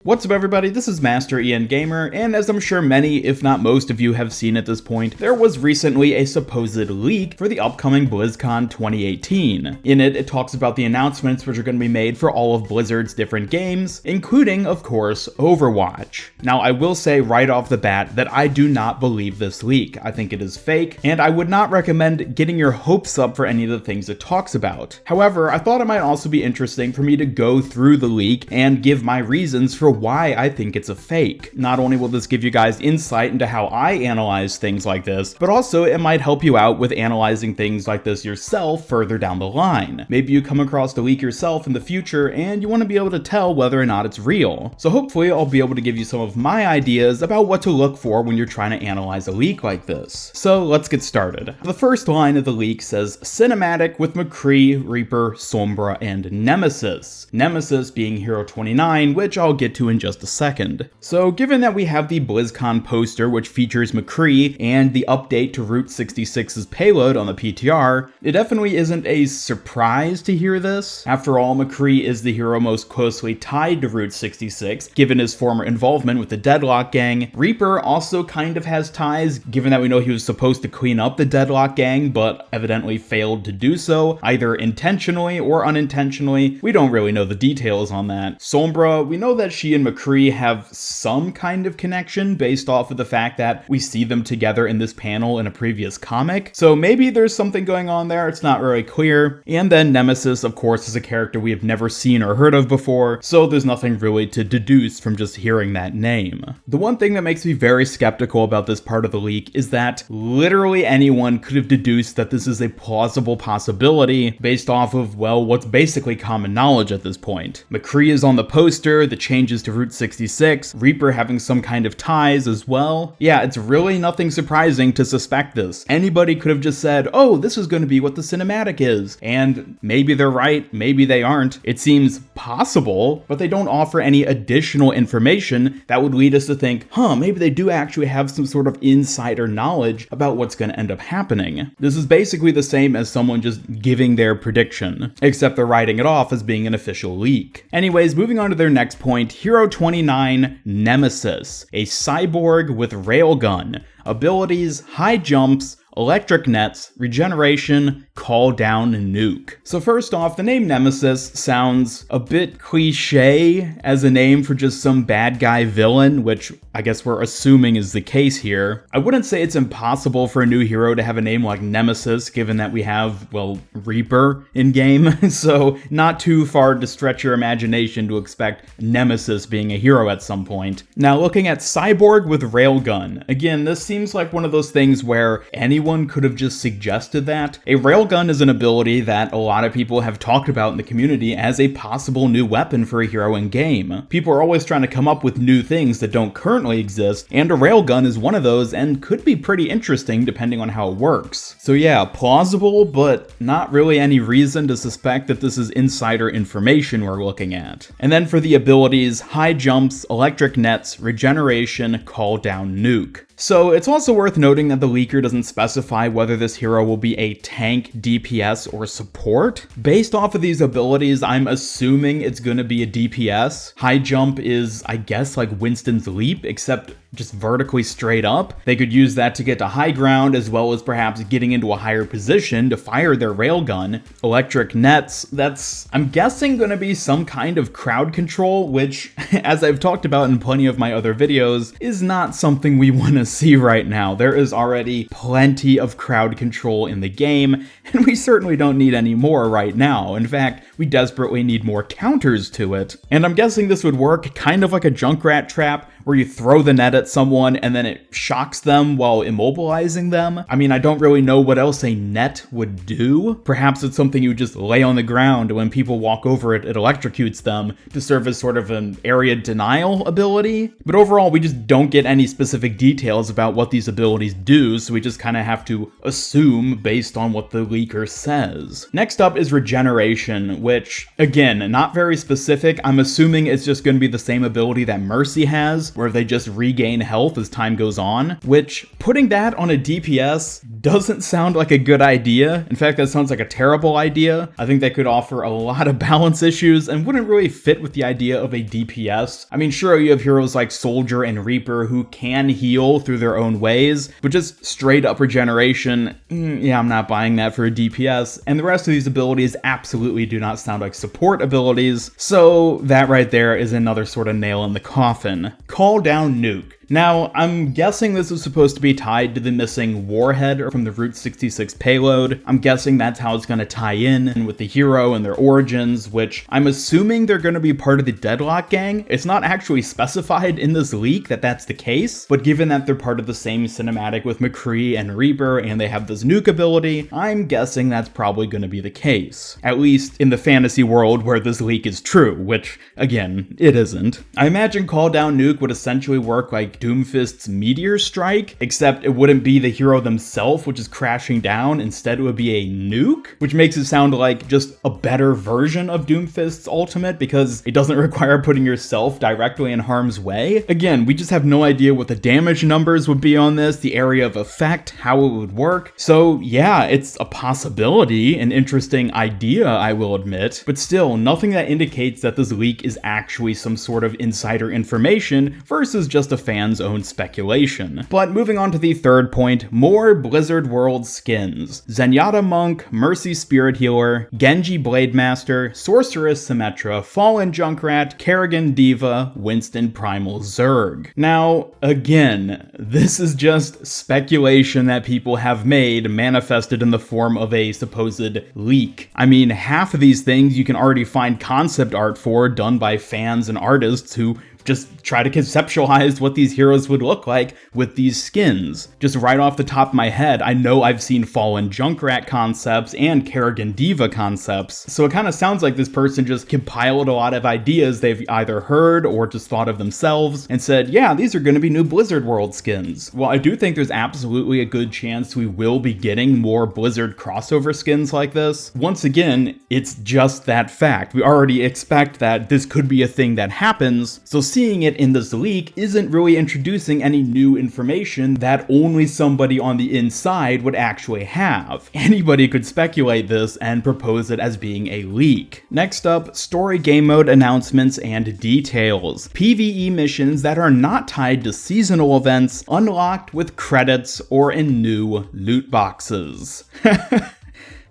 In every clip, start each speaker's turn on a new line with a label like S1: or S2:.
S1: What's up everybody, this is Master EN Gamer, and as I'm sure many, if not most of you have seen at this point, there was recently a supposed leak for the upcoming BlizzCon 2018. In it, it talks about the announcements which are going to be made for all of Blizzard's different games, including, of course, Overwatch. Now, I will say right off the bat that I do not believe this leak. I think it is fake, and I would not recommend getting your hopes up for any of the things it talks about. However, I thought it might also be interesting for me to go through the leak and give my reasons for why I think it's a fake. Not only will this give you guys insight into how I analyze things like this, but also it might help you out with analyzing things like this yourself further down the line. Maybe you come across the leak yourself in the future and you want to be able to tell whether or not it's real. So hopefully I'll be able to give you some of my ideas about what to look for when you're trying to analyze a leak like this. So let's get started. The first line of the leak says cinematic with McCree, Reaper, Sombra, and Nemesis. Nemesis being Hero 29, which I'll get to in just a second. So given that we have the BlizzCon poster which features McCree and the update to Route 66's payload on the PTR, it definitely isn't a surprise to hear this. After all, McCree is the hero most closely tied to Route 66, given his former involvement with the Deadlock Gang. Reaper also kind of has ties, given that we know he was supposed to clean up the Deadlock Gang, but evidently failed to do so, either intentionally or unintentionally. We don't really know the details on that. Sombra, we know that she and McCree have some kind of connection based off of the fact that we see them together in this panel in a previous comic. So maybe there's something going on there, it's not really clear. And then Nemesis, of course, is a character we have never seen or heard of before, so there's nothing really to deduce from just hearing that name. The one thing that makes me very skeptical about this part of the leak is that literally anyone could have deduced that this is a plausible possibility based off of, well, what's basically common knowledge at this point. McCree is on the poster, the changes to Route 66, Reaper having some kind of ties as well. Yeah, it's really nothing surprising to suspect this. Anybody could have just said, oh, this is going to be what the cinematic is. And maybe they're right, maybe they aren't. It seems possible, but they don't offer any additional information that would lead us to think, maybe they do actually have some sort of insider knowledge about what's going to end up happening. This is basically the same as someone just giving their prediction, except they're writing it off as being an official leak. Anyways, moving on to their next point, Hero 29 Nemesis, a cyborg with railgun, abilities, high jumps, electric nets, regeneration, call down nuke. So first off, the name Nemesis sounds a bit cliche as a name for just some bad guy villain, which I guess we're assuming is the case here. I wouldn't say it's impossible for a new hero to have a name like Nemesis, given that we have, well, Reaper in game, so not too far to stretch your imagination to expect Nemesis being a hero at some point. Now looking at cyborg with railgun, again, this seems like one of those things where anyone could have just suggested that. A railgun is an ability that a lot of people have talked about in the community as a possible new weapon for a hero in game. People are always trying to come up with new things that don't currently exist, and a railgun is one of those and could be pretty interesting depending on how it works. So yeah, plausible, but not really any reason to suspect that this is insider information we're looking at. And then for the abilities, high jumps, electric nets, regeneration, call down nuke. So it's also worth noting that the leaker doesn't specify whether this hero will be a tank, DPS, or support. Based off of these abilities, I'm assuming it's going to be a DPS. High jump is, I guess, like Winston's leap, except just vertically straight up. They could use that to get to high ground, as well as perhaps getting into a higher position to fire their railgun. Electric nets, that's, I'm guessing, going to be some kind of crowd control, which, as I've talked about in plenty of my other videos, is not something we want to see right now. There is already plenty of crowd control in the game, and we certainly don't need any more right now. In fact, we desperately need more counters to it. And I'm guessing this would work kind of like a Junkrat trap, where you throw the net at someone and then it shocks them while immobilizing them. I mean, I don't really know what else a net would do. Perhaps it's something you just lay on the ground, and when people walk over it, it electrocutes them to serve as sort of an area denial ability. But overall, we just don't get any specific details about what these abilities do, so we just kind of have to assume based on what the leaker says. Next up is regeneration, which, again, not very specific. I'm assuming it's just going to be the same ability that Mercy has, where they just regain health as time goes on, which putting that on a DPS doesn't sound like a good idea. In fact, that sounds like a terrible idea. I think that could offer a lot of balance issues and wouldn't really fit with the idea of a DPS. I mean, sure, you have heroes like Soldier and Reaper who can heal through their own ways, but just straight up regeneration, yeah, I'm not buying that for a DPS. And the rest of these abilities absolutely do not sound like support abilities, so that right there is another sort of nail in the coffin. Call down Nuke. Now, I'm guessing this is supposed to be tied to the missing warhead from the Route 66 payload. I'm guessing that's how it's going to tie in with the hero and their origins, which I'm assuming they're going to be part of the Deadlock gang. It's not actually specified in this leak that that's the case, but given that they're part of the same cinematic with McCree and Reaper and they have this nuke ability, I'm guessing that's probably going to be the case. At least in the fantasy world where this leak is true, which, again, it isn't. I imagine Call Down Nuke would essentially work like Doomfist's Meteor Strike, except it wouldn't be the hero themselves which is crashing down, instead it would be a nuke, which makes it sound like just a better version of Doomfist's ultimate because it doesn't require putting yourself directly in harm's way. Again, we just have no idea what the damage numbers would be on this, the area of effect, how it would work. So yeah, it's a possibility, an interesting idea, I will admit, but still nothing that indicates that this leak is actually some sort of insider information versus just a fan's own speculation. But moving on to the third point, more Blizzard World skins. Zenyatta Monk, Mercy Spirit Healer, Genji Blademaster, Sorceress Symmetra, Fallen Junkrat, Kerrigan Diva, Winston Primal Zerg. Now, again, this is just speculation that people have made manifested in the form of a supposed leak. I mean, half of these things you can already find concept art for done by fans and artists who just try to conceptualize what these heroes would look like with these skins. Just right off the top of my head, I know I've seen Fallen Junkrat concepts and Kerrigan Diva concepts, so it kind of sounds like this person just compiled a lot of ideas they've either heard or just thought of themselves and said, yeah, these are going to be new Blizzard World skins. Well, I do think there's absolutely a good chance we will be getting more Blizzard crossover skins like this. Once again, it's just that fact. We already expect that this could be a thing that happens, so seeing it in this leak isn't really introducing any new information that only somebody on the inside would actually have. Anybody could speculate this and propose it as being a leak. Next up, story game mode announcements and details. PvE missions that are not tied to seasonal events, unlocked with credits or in new loot boxes.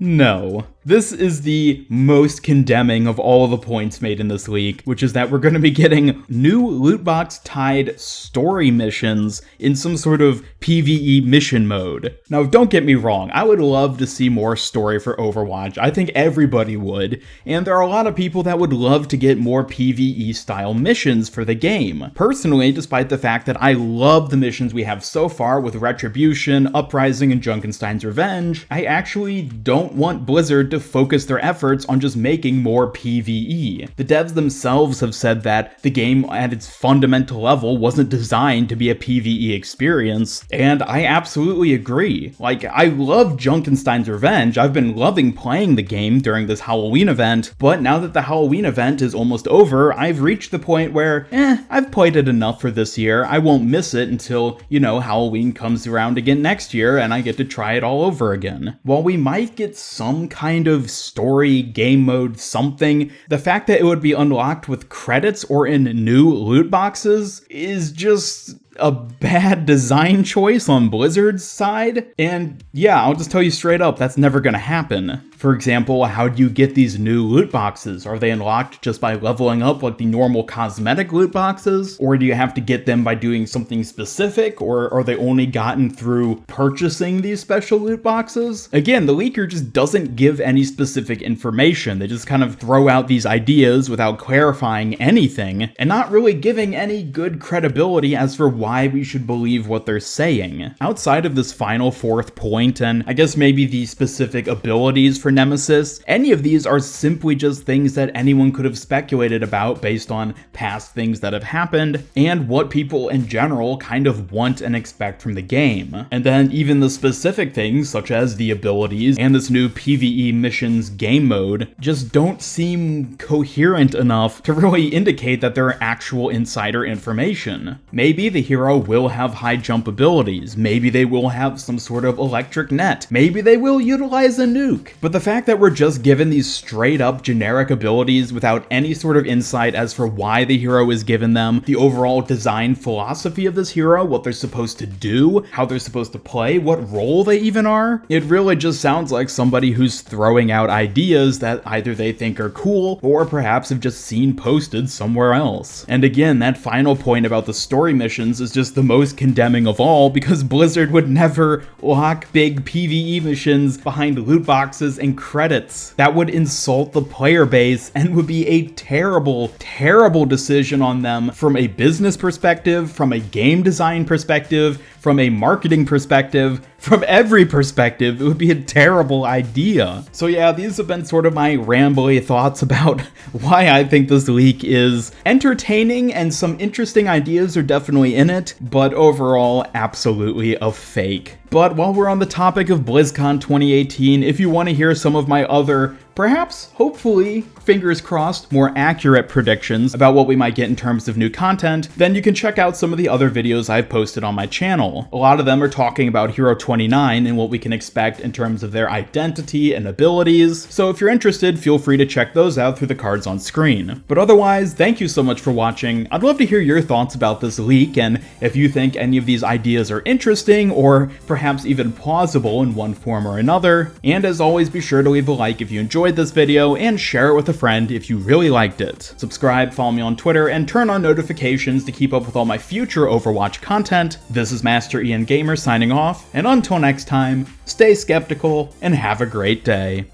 S1: No. This is the most condemning of all the points made in this leak, which is that we're going to be getting new loot box tied story missions in some sort of PvE mission mode. Now, don't get me wrong, I would love to see more story for Overwatch. I think everybody would, and there are a lot of people that would love to get more PvE style missions for the game. Personally, despite the fact that I love the missions we have so far with Retribution, Uprising, and Junkenstein's Revenge, I actually don't want Blizzard to focus their efforts on just making more PvE. The devs themselves have said that the game at its fundamental level wasn't designed to be a PvE experience, and I absolutely agree. Like, I love Junkenstein's Revenge, I've been loving playing the game during this Halloween event, but now that the Halloween event is almost over, I've reached the point where, I've played it enough for this year, I won't miss it until, Halloween comes around again next year and I get to try it all over again. While we might get some kind of story, game mode, something, the fact that it would be unlocked with credits or in new loot boxes is just a bad design choice on Blizzard's side. And yeah, I'll just tell you straight up, that's never gonna happen. For example, how do you get these new loot boxes? Are they unlocked just by leveling up like the normal cosmetic loot boxes? Or do you have to get them by doing something specific? Or are they only gotten through purchasing these special loot boxes? Again, the leaker just doesn't give any specific information. They just kind of throw out these ideas without clarifying anything and not really giving any good credibility as for why we should believe what they're saying. Outside of this final fourth point, and I guess maybe the specific abilities for Nemesis, any of these are simply just things that anyone could have speculated about based on past things that have happened, and what people in general kind of want and expect from the game. And then even the specific things, such as the abilities and this new PvE missions game mode, just don't seem coherent enough to really indicate that they're actual insider information. Maybe the hero will have high jump abilities, maybe they will have some sort of electric net, maybe they will utilize a nuke, but the fact that we're just given these straight up generic abilities without any sort of insight as for why the hero is given them, the overall design philosophy of this hero, what they're supposed to do, how they're supposed to play, what role they even are, it really just sounds like somebody who's throwing out ideas that either they think are cool or perhaps have just seen posted somewhere else. And again, that final point about the story missions is just the most condemning of all, because Blizzard would never lock big PvE missions behind loot boxes and credits. That would insult the player base and would be a terrible, terrible decision on them from a business perspective, from a game design perspective, from a marketing perspective, from every perspective. It would be a terrible idea. So yeah, these have been sort of my rambly thoughts about why I think this leak is entertaining, and some interesting ideas are definitely in it, but overall, absolutely a fake. But while we're on the topic of BlizzCon 2018, if you want to hear some of my other, perhaps, hopefully, fingers crossed, more accurate predictions about what we might get in terms of new content, then you can check out some of the other videos I've posted on my channel. A lot of them are talking about Hero 29 and what we can expect in terms of their identity and abilities, so if you're interested, feel free to check those out through the cards on screen. But otherwise, thank you so much for watching. I'd love to hear your thoughts about this leak, and if you think any of these ideas are interesting, or perhaps even plausible in one form or another. And as always, be sure to leave a like if you enjoyed this video, and share it with a friend if you really liked it. Subscribe, follow me on Twitter, and turn on notifications to keep up with all my future Overwatch content. This is Master Ian Gamer signing off, and until next time, stay skeptical and have a great day.